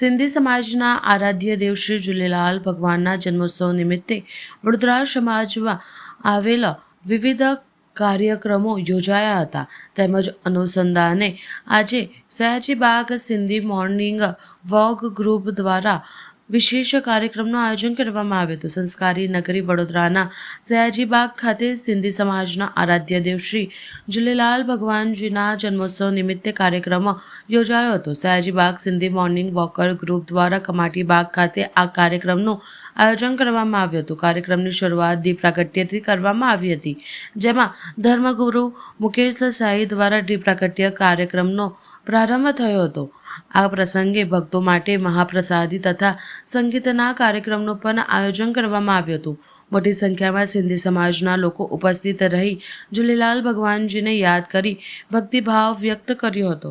સિંધી સમાજના આરાધ્ય દેવ શ્રી ઝૂલેલાલ ભગવાનના જન્મોત્સવ નિમિત્તે વડોદરા સમાજમાં આવેલા વિવિધ કાર્યક્રમો યોજાયા હતા. તેમજ અનુસંધાને આજે Sayajibaug Sindhi morning walk group દ્વારા વિશેષ કાર્યક્રમનું આયોજન કરવામાં આવ્યું હતું. સંસ્કારી નગરી વડોદરાના સયાજીબાગ ખાતે સિંધી સમાજના આરાધ્ય દેવ શ્રી ઝૂલેલાલ ભગવાનજીના જન્મોત્સવ નિમિત્તે કાર્યક્રમ યોજાયો હતો. Sayajibaug Sindhi morning walker group દ્વારા કમાટીબાગ ખાતે આ કાર્યક્રમનું આયોજન કરવામાં આવ્યું હતું. કાર્યક્રમની શરૂઆત દીપ પ્રાગટ્યથી કરવામાં આવી હતી, જેમાં ધર્મગુરુ મુકેશ સાઈ દ્વારા દીપ પ્રાગટ્ય કાર્યક્રમનો પ્રારંભ થયો હતો. આ પ્રસંગે ભક્તો માટે મહાપ્રસાદી તથા સંગીતના કાર્યક્રમનું પણ આયોજન કરવામાં આવ્યું હતું. મોટી સંખ્યામાં સિંધી સમાજના લોકો ઉપસ્થિત રહી ઝૂલેલાલ ભગવાનજીને યાદ કરી ભક્તિભાવ વ્યક્ત કર્યો હતો.